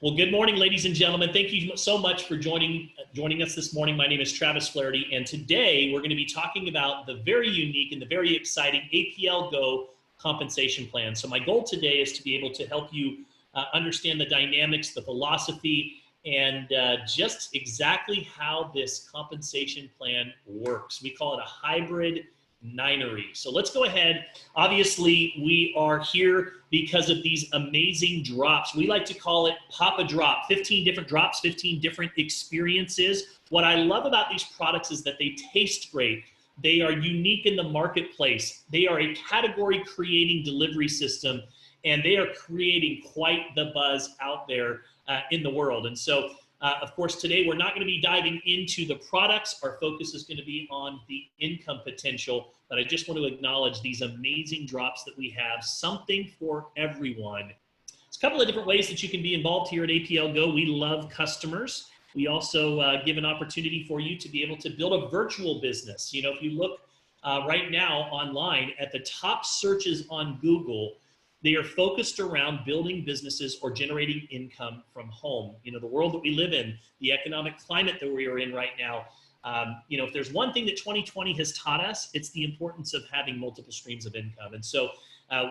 Well, good morning, ladies and gentlemen. Thank you so much for joining us this morning. My name is Travis Flaherty, and today we're going to be talking about the very unique and the very exciting APLGO compensation plan. So my goal today is to be able to help you understand the dynamics, the philosophy, and just exactly how this compensation plan works. We call it a hybrid ninery. So let's go ahead. Obviously, we are here because of these amazing drops. We like to call it Pop a Drop, 15 different drops, 15 different experiences. What I love about these products is that they taste great. They are unique in the marketplace. They are a category creating delivery system, and they are creating quite the buzz out there in the world. And so, of course, today we're not going to be diving into the products. Our focus is going to be on the income potential, but I just want to acknowledge these amazing drops that we have, something for everyone. There's a couple of different ways that you can be involved here at APLGO. We love customers. We also give an opportunity for you to be able to build a virtual business. You know, if you look right now online at the top searches on Google, they are focused around building businesses or generating income from home. You know, the world that we live in, the economic climate that we are in right now, you know, if there's one thing that 2020 has taught us, it's the importance of having multiple streams of income. And so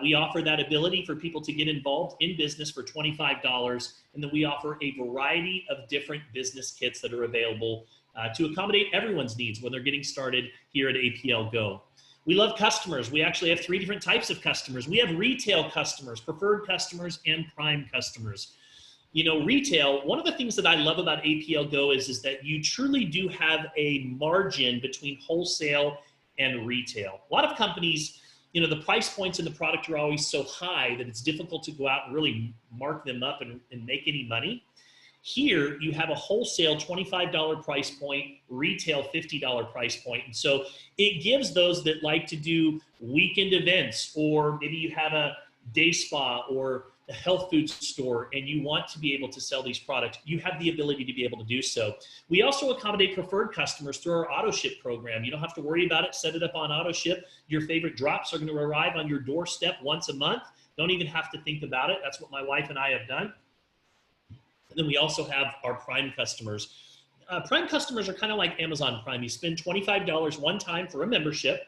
we offer that ability for people to get involved in business for $25. And then we offer a variety of different business kits that are available to accommodate everyone's needs when they're getting started here at APLGO. We love customers. We actually have 3 different types of customers. We have retail customers, preferred customers, and prime customers. You know, retail, one of the things that I love about APLGO is that you truly do have a margin between wholesale and retail. A lot of companies, you know, the price points in the product are always so high that it's difficult to go out and really mark them up and make any money. Here, you have a wholesale $25 price point, retail $50 price point. And so it gives those that like to do weekend events, or maybe you have a day spa or a health food store and you want to be able to sell these products, you have the ability to be able to do so. We also accommodate preferred customers through our auto ship program. You don't have to worry about it. Set it up on auto ship. Your favorite drops are going to arrive on your doorstep once a month. Don't even have to think about it. That's what my wife and I have done. And then we also have our Prime customers. Prime customers are kind of like Amazon Prime. You spend $25 one time for a membership,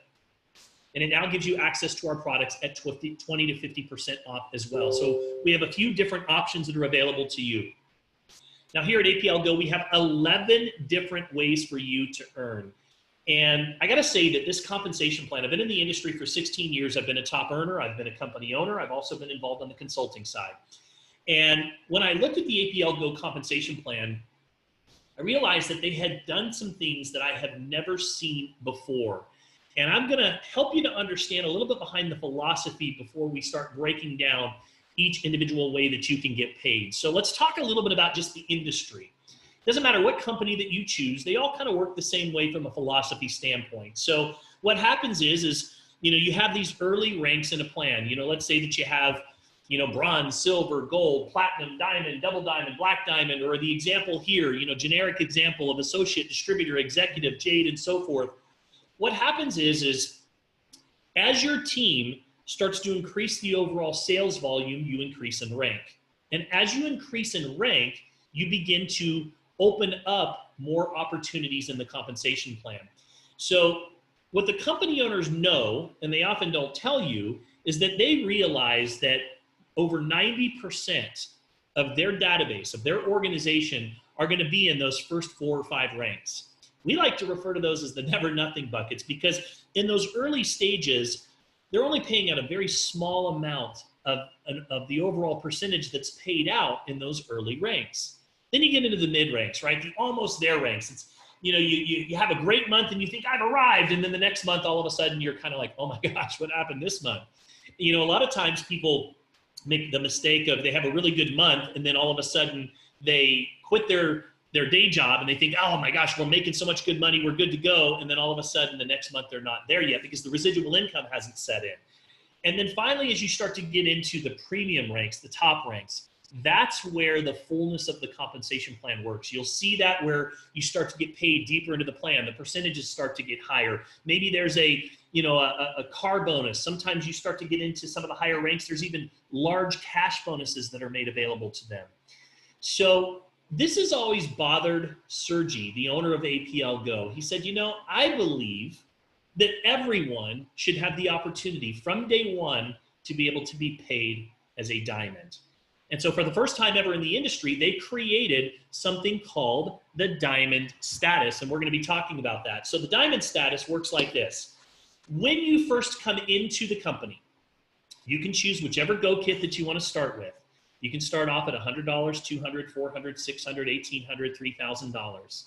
and it now gives you access to our products at 20 to 50% off as well. So we have a few different options that are available to you. Now here at APLGO, we have 11 different ways for you to earn. And I gotta say that this compensation plan, I've been in the industry for 16 years. I've been a top earner. I've been a company owner. I've also been involved on the consulting side. And when I looked at the APLGO compensation plan, I realized that they had done some things that I have never seen before. And I'm gonna help you to understand a little bit behind the philosophy before we start breaking down each individual way that you can get paid. So let's talk a little bit about just the industry. It doesn't matter what company that you choose, they all kind of work the same way from a philosophy standpoint. So what happens is you know, you have these early ranks in a plan. You know, let's say that you have, you know, bronze, silver, gold, platinum, diamond, double diamond, black diamond, or the example here, you know, generic example of associate, distributor, executive, jade, and so forth. What happens is as your team starts to increase the overall sales volume, you increase in rank. And as you increase in rank, you begin to open up more opportunities in the compensation plan. So what the company owners know, and they often don't tell you, is that they realize that over 90% of their database, of their organization, are going to be in those first 4 or 5 ranks. We like to refer to those as the never nothing buckets, because in those early stages, they're only paying out a very small amount of the overall percentage that's paid out in those early ranks. Then you get into the mid ranks, right? The almost there ranks. It's, you know, you have a great month and you think I've arrived, and then the next month, all of a sudden, you're kind of like, oh my gosh, what happened this month? You know, a lot of times people make the mistake of they have a really good month, and then all of a sudden they quit their day job and they think, oh my gosh, we're making so much good money, we're good to go. And then all of a sudden the next month they're not there yet because the residual income hasn't set in. And then finally, as you start to get into the premium ranks, the top ranks, that's where the fullness of the compensation plan works. You'll see that where you start to get paid deeper into the plan, the percentages start to get higher. Maybe there's a car bonus. Sometimes you start to get into some of the higher ranks. There's even large cash bonuses that are made available to them. So this has always bothered Sergi, the owner of APLGO. He said, you know, I believe that everyone should have the opportunity from day one to be able to be paid as a diamond. And so for the first time ever in the industry, they created something called the diamond status. And we're going to be talking about that. So the diamond status works like this. When you first come into the company, you can choose whichever Go kit that you want to start with. You can start off at $100, $200, $400, $600, $1,800, $3,000.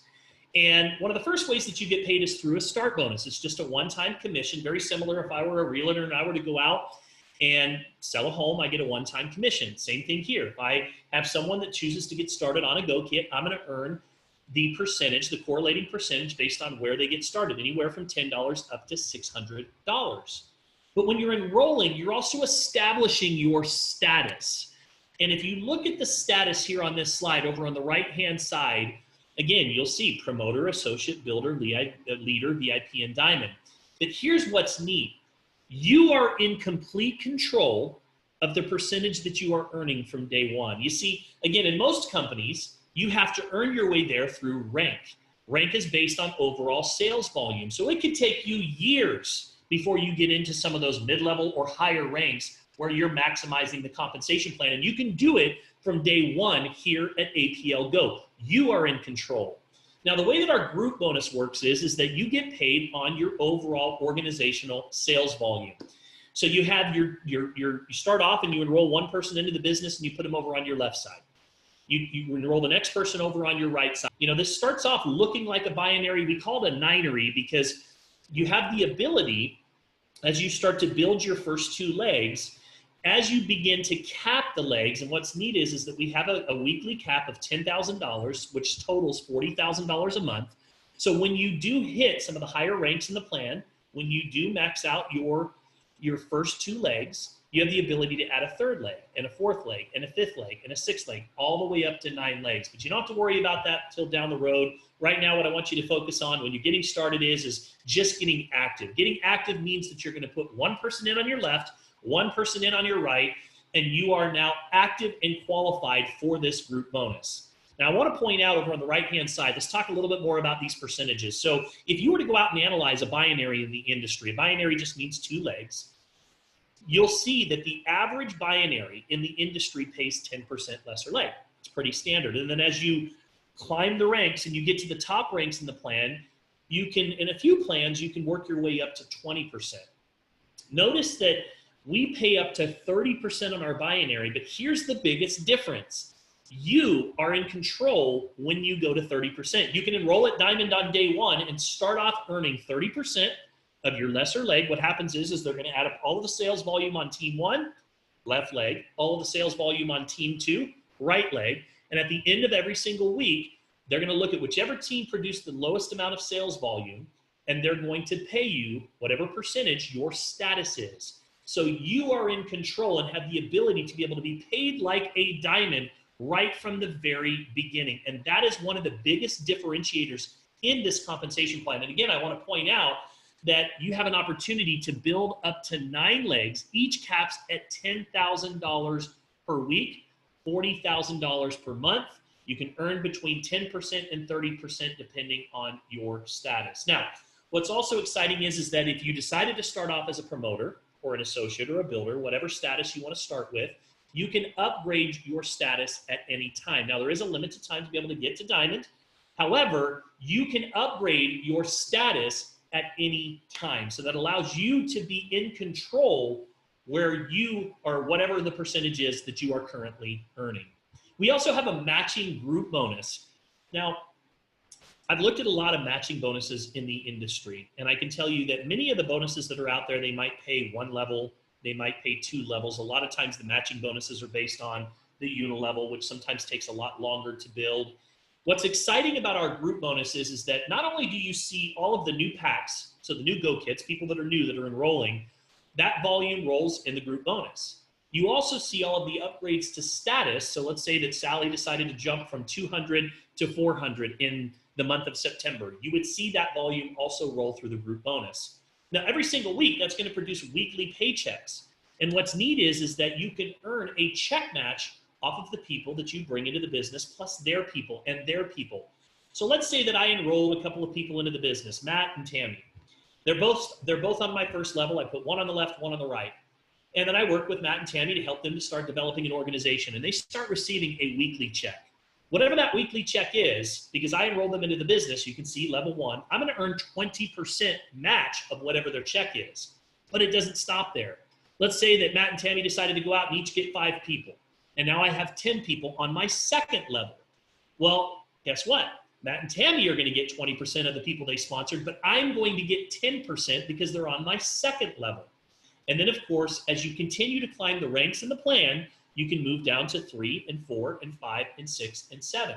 And one of the first ways that you get paid is through a start bonus. It's just a one-time commission, very similar if I were a realtor and I were to go out and sell a home, I get a one-time commission. Same thing here. If I have someone that chooses to get started on a Go kit, I'm going to earn the percentage, the correlating percentage based on where they get started, anywhere from $10 up to $600. But when you're enrolling, you're also establishing your status. And if you look at the status here on this slide over on the right-hand side, again, you'll see promoter, associate, builder, leader, VIP, and diamond. But here's what's neat. You are in complete control of the percentage that you are earning from day one. You see, again, in most companies, you have to earn your way there through rank. Rank is based on overall sales volume. So it could take you years before you get into some of those mid-level or higher ranks where you're maximizing the compensation plan. And you can do it from day one here at APLGO. You are in control. Now, the way that our group bonus works is that you get paid on your overall organizational sales volume. So you have you start off and you enroll one person into the business and you put them over on your left side. You enroll the next person over on your right side. You know, this starts off looking like a binary. We call it a ninery because you have the ability, as you start to build your first two legs, as you begin to cap the legs, and what's neat is that we have a weekly cap of $10,000, which totals $40,000 a month. So when you do hit some of the higher ranks in the plan, when you do max out your first two legs, you have the ability to add a third leg and a fourth leg and a fifth leg and a sixth leg, all the way up to 9 legs. But you don't have to worry about that till down the road. Right now, what I want you to focus on when you're getting started is just getting active. Getting active means that you're going to put one person in on your left, one person in on your right, and you are now active and qualified for this group bonus. Now, I want to point out over on the right-hand side, let's talk a little bit more about these percentages. So if you were to go out and analyze a binary in the industry, a binary just means 2 legs, you'll see that the average binary in the industry pays 10% lesser leg. It's pretty standard. And then as you climb the ranks and you get to the top ranks in the plan, you can, in a few plans, you can work your way up to 20%. Notice that we pay up to 30% on our binary, but here's the biggest difference. You are in control when you go to 30%. You can enroll at Diamond on day one and start off earning 30% of your lesser leg. What happens is they're going to add up all of the sales volume on team 1, left leg, all of the sales volume on team 2, right leg, and at the end of every single week, they're going to look at whichever team produced the lowest amount of sales volume, and they're going to pay you whatever percentage your status is. So you are in control and have the ability to be able to be paid like a diamond right from the very beginning. And that is one of the biggest differentiators in this compensation plan. And again, I want to point out that you have an opportunity to build up to 9 legs, each caps at $10,000 per week, $40,000 per month. You can earn between 10% and 30% depending on your status. Now, what's also exciting is that if you decided to start off as a promoter or an associate or a builder, whatever status you want to start with, you can upgrade your status at any time. Now, there is a limited time to be able to get to diamond. However, you can upgrade your status at any time. So that allows you to be in control where you are, whatever the percentage is that you are currently earning. We also have a matching group bonus. Now, I've looked at a lot of matching bonuses in the industry, and I can tell you that many of the bonuses that are out there, they might pay 1 level, they might pay 2 levels. A lot of times the matching bonuses are based on the unilevel, which sometimes takes a lot longer to build. What's exciting about our group bonuses is that not only do you see all of the new packs, so the new Go kits, people that are new that are enrolling, that volume rolls in the group bonus. You also see all of the upgrades to status. So let's say that Sally decided to jump from 200 to 400 in the month of September. You would see that volume also roll through the group bonus. Now, every single week, that's going to produce weekly paychecks. And what's neat is that you can earn a check match off of the people that you bring into the business, plus their people and their people. So let's say that I enroll a couple of people into the business, Matt and Tammy. They're both on my first level. I put one on the left, one on the right. And then I work with Matt and Tammy to help them to start developing an organization. And they start receiving a weekly check. Whatever that weekly check is, because I enrolled them into the business, you can see level 1, I'm going to earn 20% match of whatever their check is. But it doesn't stop there. Let's say that Matt and Tammy decided to go out and each get 5 people. And now I have 10 people on my second level. Well, guess what? Matt and Tammy are going to get 20% of the people they sponsored, but I'm going to get 10% because they're on my second level. And then, of course, as you continue to climb the ranks in the plan, you can move down to 3 and 4 and 5 and 6 and 7.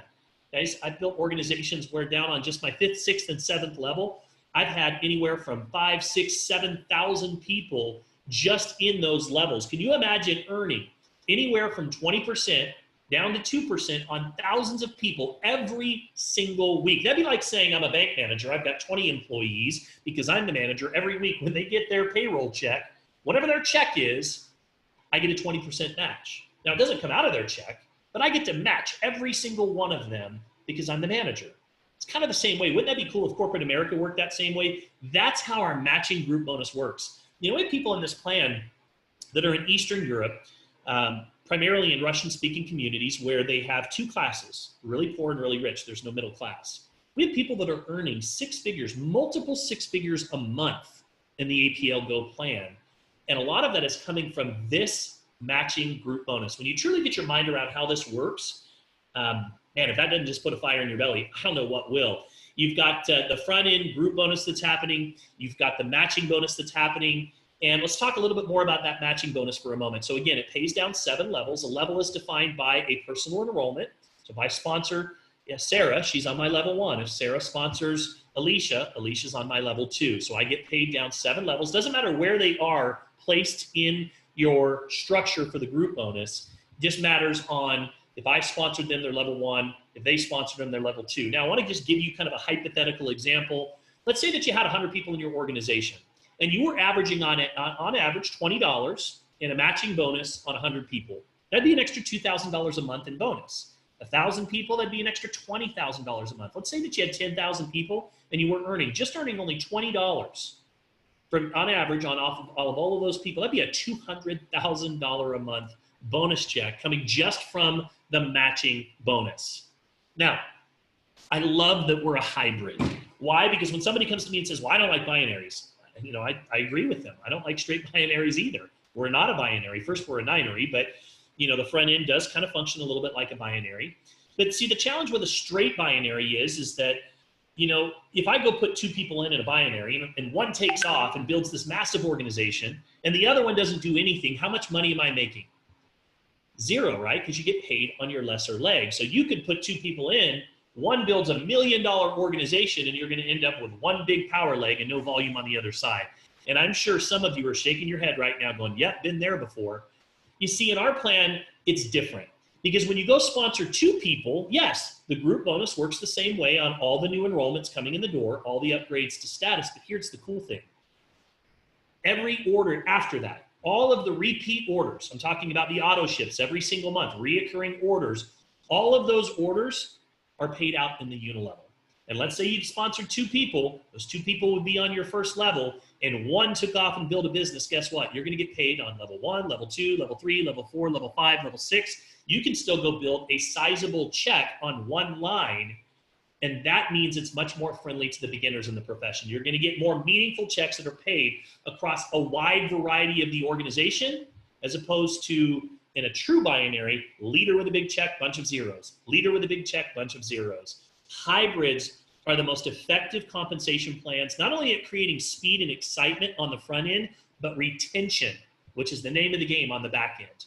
Guys, I've built organizations where down on just my 5th, 6th, and 7th level, I've had anywhere from 5, 6, 7,000 people just in those levels. Can you imagine earning anywhere from 20% down to 2% on thousands of people every single week? That'd be like saying I'm a bank manager. I've got 20 employees because I'm the manager. Every week when they get their payroll check, whatever their check is, I get a 20% match. Now, it doesn't come out of their check, but I get to match every single one of them because I'm the manager. It's kind of the same way. Wouldn't that be cool if corporate America worked that same way? That's how our matching group bonus works. You know, we have people in this plan that are in Eastern Europe, primarily in Russian-speaking communities where they have 2 classes, really poor and really rich. There's no middle class. We have people that are earning 6 figures, multiple 6 figures a month in the APLGO plan. And a lot of that is coming from this matching group bonus. When you truly get your mind around how this works, man, if that doesn't just put a fire in your belly, I don't know what will. You've got the front end group bonus that's happening. You've got the matching bonus that's happening. And let's talk a little bit more about that matching bonus for a moment. So again, it pays down 7 levels. A level is defined by a personal enrollment. So if I sponsor Sarah, she's on my level 1. If Sarah sponsors Alicia, Alicia's on my level 2. So I get paid down 7 levels. Doesn't matter where they are placed in your structure for the group bonus. It just matters on if I sponsored them, they're level 1. If they sponsored them, they're level 2. Now, I want to just give you kind of a hypothetical example. Let's say that you had 100 people in your organization, and you were averaging on average $20 in a matching bonus on 100 people. That'd be an extra $2,000 a month in bonus. 1,000 people, that'd be an extra $20,000 a month. Let's say that you had 10,000 people and you were earning only $20 on average on off of all of those people. That'd be a $200,000 a month bonus check coming just from the matching bonus. Now, I love that we're a hybrid. Why? Because when somebody comes to me and says, well, I don't like binaries, you know, I agree with them. I don't like straight binaries either. We're not a binary. First, we're a binary, but you know, the front end does kind of function a little bit like a binary. But see, the challenge with a straight binary is that, you know, if I go put 2 people in a binary and one takes off and builds this massive organization and the other one doesn't do anything, how much money am I making? 0, right? Because you get paid on your lesser leg. So you could put 2 people in, one builds $1 million organization and you're going to end up with 1 big power leg and no volume on the other side. And I'm sure some of you are shaking your head right now going, yep, been there before. You see, in our plan, it's different. Because when you go sponsor 2 people, yes, the group bonus works the same way on all the new enrollments coming in the door, all the upgrades to status, but here's the cool thing. Every order after that, all of the repeat orders, I'm talking about the auto ships every single month, reoccurring orders, all of those orders are paid out in the unilevel. And let's say you sponsored 2 people, those 2 people would be on your first level, and one took off and built a business. Guess what? You're going to get paid on level 1, level 2, level 3, level 4, level 5, level 6. You can still go build a sizable check on one line, and that means it's much more friendly to the beginners in the profession. You're going to get more meaningful checks that are paid across a wide variety of the organization, as opposed to in a true binary, leader with a big check, bunch of zeros. Leader with a big check, bunch of zeros. Hybrids are the most effective compensation plans, not only at creating speed and excitement on the front end, but retention, which is the name of the game on the back end.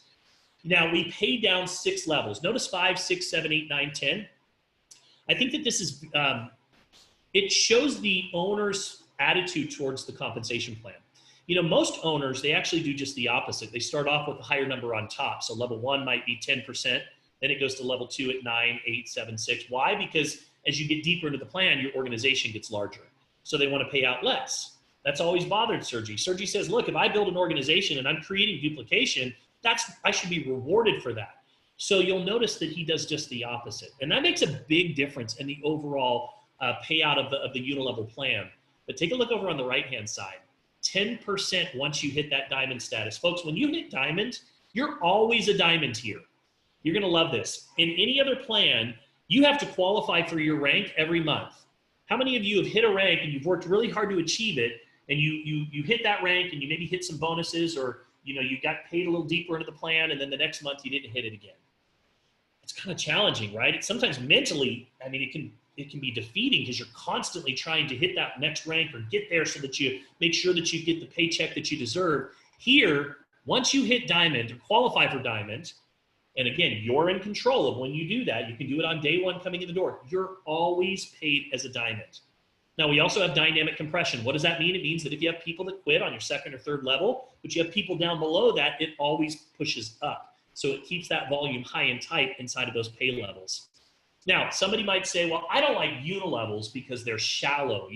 Now, we pay down 6 levels. Notice 5, 6, 7, 8, 9, 10. I think that this is, it shows the owner's attitude towards the compensation plan. You know, most owners, they actually do just the opposite. They start off with a higher number on top. So level 1 might be 10%. Then it goes to level 2 at 9, 8, 7, 6. Why? Because as you get deeper into the plan, your organization gets larger. So they want to pay out less. That's always bothered Sergi. Sergi says, look, if I build an organization and I'm creating duplication, I should be rewarded for that. So you'll notice that he does just the opposite. And that makes a big difference in the overall payout of the unilevel plan. But take a look over on the right-hand side. 10% once you hit that diamond status. Folks, when you hit diamond, you're always a diamond here. You're gonna love this. In any other plan, you have to qualify for your rank every month. How many of you have hit a rank and you've worked really hard to achieve it, and you hit that rank and you maybe hit some bonuses, or you got paid a little deeper into the plan, and then the next month you didn't hit it again? It's kind of challenging, right? It's sometimes mentally, I mean, it can be defeating because you're constantly trying to hit that next rank or get there so that you make sure that you get the paycheck that you deserve. Here, once you hit diamond or qualify for diamond, and again, you're in control of when you do that. You can do it on day one coming in the door. You're always paid as a diamond. Now, we also have dynamic compression. What does that mean? It means that if you have people that quit on your second or third level, but you have people down below that, it always pushes up. So it keeps that volume high and tight inside of those pay levels. Now, somebody might say, well, I don't like unilevels because they're shallow.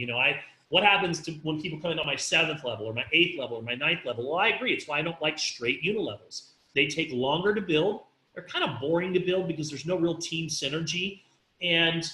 What happens to when people come in on my 7th level or my 8th level or my 9th level? Well, I agree. It's why I don't like straight unilevels. They take longer to build. They're kind of boring to build because there's no real team synergy. And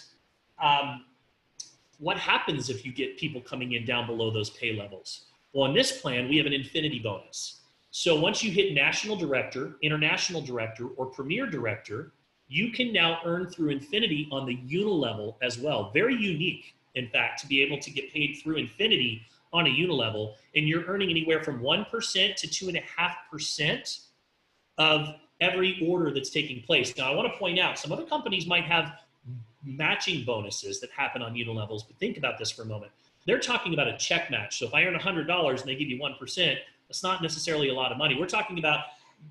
what happens if you get people coming in down below those pay levels? Well, in this plan, we have an infinity bonus. So once you hit national director, international director, or premier director, you can now earn through infinity on the unilevel as well. Very unique, in fact, to be able to get paid through infinity on a unilevel, and you're earning anywhere from 1% to 2.5% of every order that's taking place. Now, I want to point out, some other companies might have matching bonuses that happen on unilevels, but think about this for a moment. They're talking about a check match. So if I earn $100 and they give you 1%, that's not necessarily a lot of money. We're talking about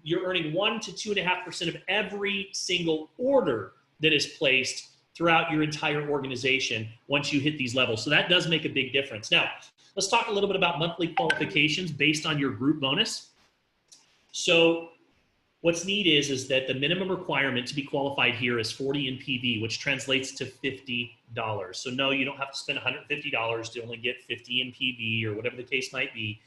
you're earning 1 to 2.5% of every single order that is placed throughout your entire organization once you hit these levels. So that does make a big difference. Now, let's talk a little bit about monthly qualifications based on your group bonus. So what's neat is that the minimum requirement to be qualified here is 40 NPV, which translates to $50. So no, you don't have to spend $150 to only get 50 NPV or whatever the case might be.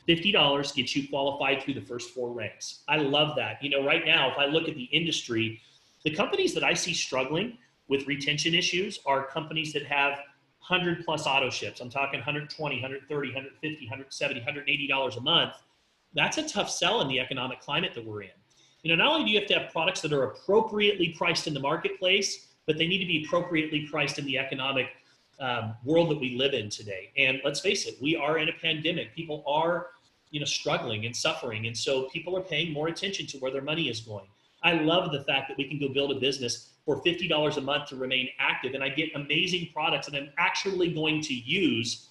$50 gets you qualified through the first 4 ranks. I love that. Right now, if I look at the industry, the companies that I see struggling with retention issues are companies that have 100+ auto ships. I'm talking 120, 130, 150, 170, $180 a month. That's a tough sell in the economic climate that we're in. Not only do you have to have products that are appropriately priced in the marketplace, but they need to be appropriately priced in the economic world that we live in today. And let's face it, we are in a pandemic. People are, struggling and suffering. And so people are paying more attention to where their money is going. I love the fact that we can go build a business for $50 a month to remain active. And I get amazing products that I'm actually going to use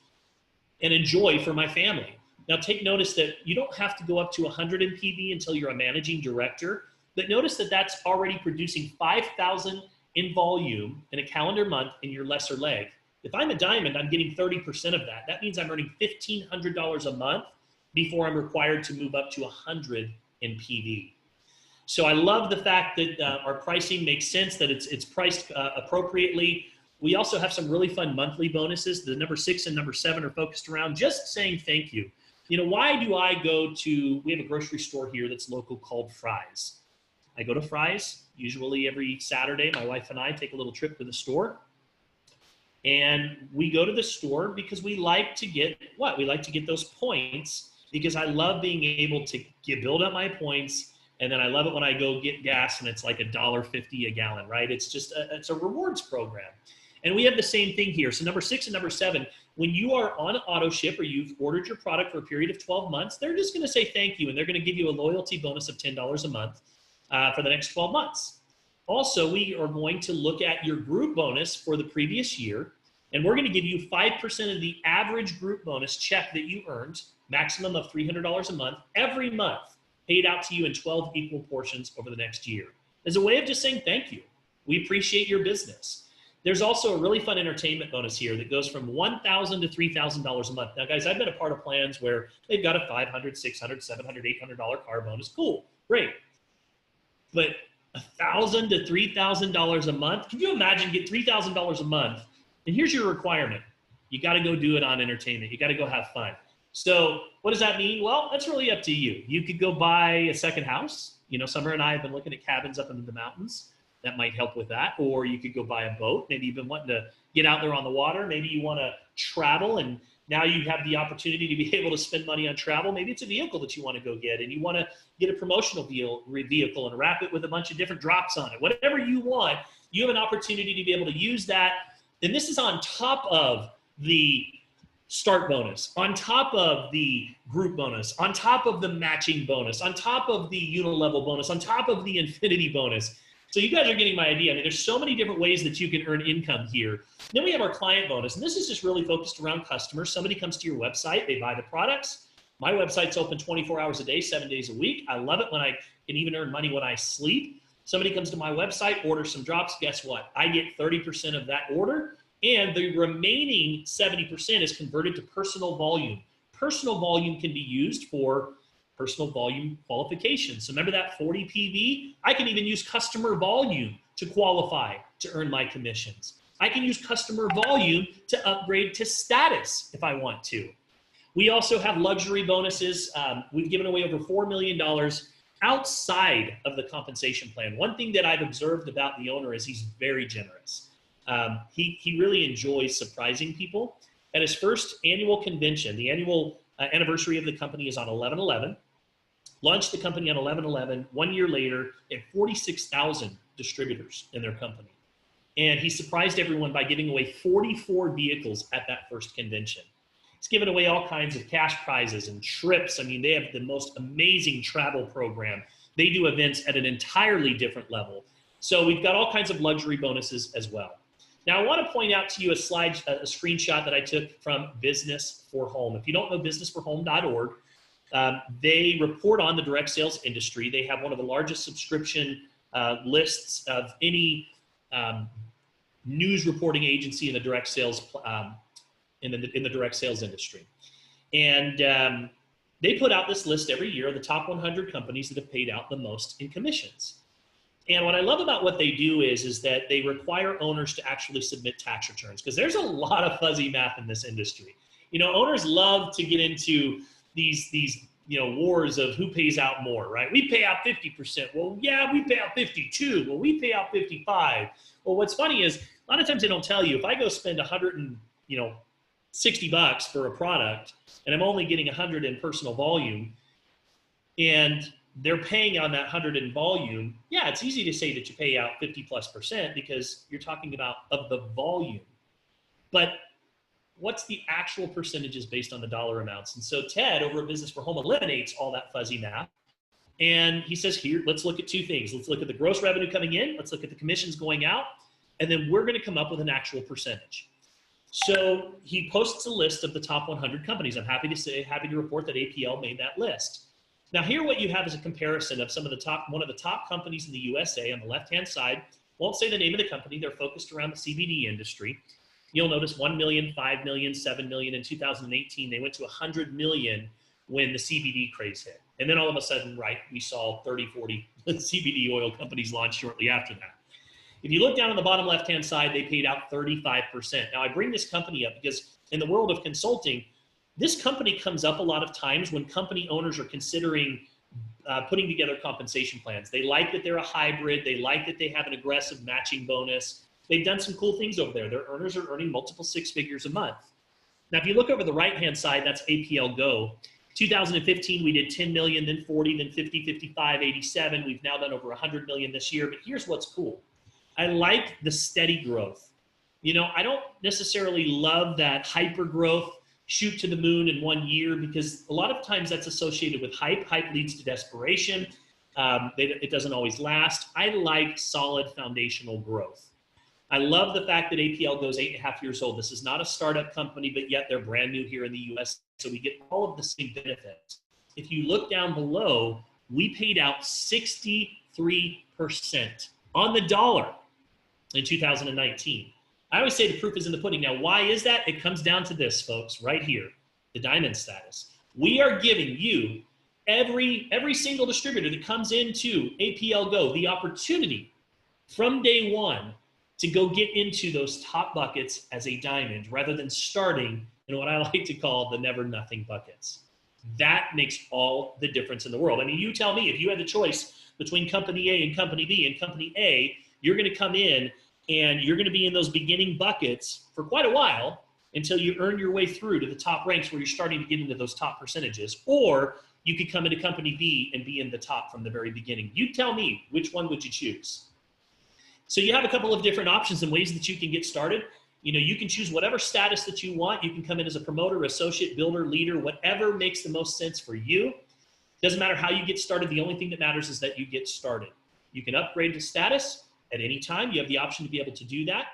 and enjoy for my family. Now take notice that you don't have to go up to 100 NPV until you're a managing director, but notice that that's already producing 5,000 in volume in a calendar month in your lesser leg. If I'm a diamond, I'm getting 30% of that. That means I'm earning $1,500 a month before I'm required to move up to 100 in PV. So I love the fact that our pricing makes sense, that it's priced appropriately. We also have some really fun monthly bonuses. The number 6 and number 7 are focused around just saying thank you. Why do I go to, we have a grocery store here that's local called Fry's. I go to Fry's usually every Saturday. My wife and I take a little trip to the store. And we go to the store because we like to get what? We like to get those points, because I love being able to build up my points. And then I love it when I go get gas and it's like $1.50 a gallon, right? It's just it's a rewards program. And we have the same thing here. So number 6 and number 7, when you are on auto ship or you've ordered your product for a period of 12 months, they're just going to say thank you. And they're going to give you a loyalty bonus of $10 a month for the next 12 months. Also, we are going to look at your group bonus for the previous year. And we're going to give you 5% of the average group bonus check that you earned, maximum of $300 a month, every month, paid out to you in 12 equal portions over the next year. As a way of just saying thank you. We appreciate your business. There's also a really fun entertainment bonus here that goes from $1,000 to $3,000 a month. Now, guys, I've been a part of plans where they've got a $500, $600, $700, $800 car bonus. Cool, great. But $1,000 to $3,000 a month? Can you imagine get $3,000 a month? And here's your requirement. You got to go do it on entertainment. You got to go have fun. So what does that mean? Well, that's really up to you. You could go buy a second house. You know, Summer and I have been looking at cabins up in the mountains. That might help with that. Or you could go buy a boat. Maybe you've been wanting to get out there on the water. Maybe you want to travel, and now you have the opportunity to be able to spend money on travel. Maybe it's a vehicle that you want to go get, and you want to get a promotional vehicle and wrap it with a bunch of different drops on it. Whatever you want, you have an opportunity to be able to use that. And this is on top of the start bonus, on top of the group bonus, on top of the matching bonus, on top of the unilevel bonus, on top of the infinity bonus. So you guys are getting my idea. I mean, there's so many different ways that you can earn income here. Then we have our client bonus, and this is just really focused around customers. Somebody comes to your website, they buy the products. My website's open 24 hours a day, 7 days a week. I love it when I can even earn money when I sleep. Somebody comes to my website, orders some drops. Guess what? I get 30% of that order, and the remaining 70% is converted to personal volume. Personal volume can be used for personal volume qualification. So remember that 40 PV? I can even use customer volume to qualify to earn my commissions. I can use customer volume to upgrade to status if I want to. We also have luxury bonuses. We've given away over $4 million outside of the compensation plan. One thing that I've observed about the owner is he's very generous. He really enjoys surprising people. At his first annual convention, the annual anniversary of the company is on 11/11. Launched the company on 11/11. 1 year later, they had 46,000 distributors in their company. And he surprised everyone by giving away 44 vehicles at that first convention. He's given away all kinds of cash prizes and trips. I mean, they have the most amazing travel program. They do events at an entirely different level. So we've got all kinds of luxury bonuses as well. Now, I want to point out to you a screenshot that I took from Business for Home. If you don't know businessforhome.org, they report on the direct sales industry. They have one of the largest subscription lists of any news reporting agency in the direct sales in the direct sales industry. And they put out this list every year of the top 100 companies that have paid out the most in commissions. And what I love about what they do is that they require owners to actually submit tax returns, because there's a lot of fuzzy math in this industry. You know, owners love to get into these wars of who pays out more, right? We pay out 50%. Well, yeah, we pay out 52. Well, we pay out 55. Well, what's funny is a lot of times they don't tell you, if I go spend $160 for a product and I'm only getting 100 in personal volume, and they're paying on that 100 in volume, yeah, it's easy to say that you pay out 50+% because you're talking about of the volume. But what's the actual percentages based on the dollar amounts? And so Ted over at Business for Home eliminates all that fuzzy math. And he says, here, let's look at two things. Let's look at the gross revenue coming in. Let's look at the commissions going out. And then we're going to come up with an actual percentage. So he posts a list of the top 100 companies. I'm happy to report that APL made that list. Now here what you have is a comparison of one of the top companies in the USA on the left-hand side. Won't say the name of the company. They're focused around the CBD industry. You'll notice 1 million, 5 million, 7 million. In 2018, they went to 100 million when the CBD craze hit. And then all of a sudden, right, we saw 30, 40 CBD oil companies launch shortly after that. If you look down on the bottom left-hand side, they paid out 35%. Now I bring this company up because in the world of consulting, this company comes up a lot of times when company owners are considering putting together compensation plans. They like that they're a hybrid. They like that they have an aggressive matching bonus. They've done some cool things over there. Their earners are earning multiple 6 figures a month. Now, if you look over the right-hand side, that's APL Go. 2015, we did 10 million, then 40, then 50, 55, 87. We've now done over 100 million this year. But here's what's cool. I like the steady growth. You know, I don't necessarily love that hyper growth, shoot to the moon in 1 year, because a lot of times that's associated with hype. Hype leads to desperation. It doesn't always last. I like solid foundational growth. I love the fact that APL Go is 8.5 years old. This is not a startup company, but yet they're brand new here in the US. So we get all of the same benefits. If you look down below, we paid out 63% on the dollar in 2019. I always say the proof is in the pudding. Now, why is that? It comes down to this, folks, right here, the diamond status. We are giving you, every single distributor that comes into APL Go, the opportunity from day one to go get into those top buckets as a diamond, rather than starting in what I like to call the never nothing buckets. That makes all the difference in the world. I mean, you tell me, if you had the choice between company A and company B. And company A, you're going to come in and you're going to be in those beginning buckets for quite a while until you earn your way through to the top ranks where you're starting to get into those top percentages. Or you could come into company B and be in the top from the very beginning. You tell me, which one would you choose? So you have a couple of different options and ways that you can get started. You know, you can choose whatever status that you want. You can come in as a promoter, associate, builder, leader, whatever makes the most sense for you. Doesn't matter how you get started. The only thing that matters is that you get started. You can upgrade to status at any time. You have the option to be able to do that.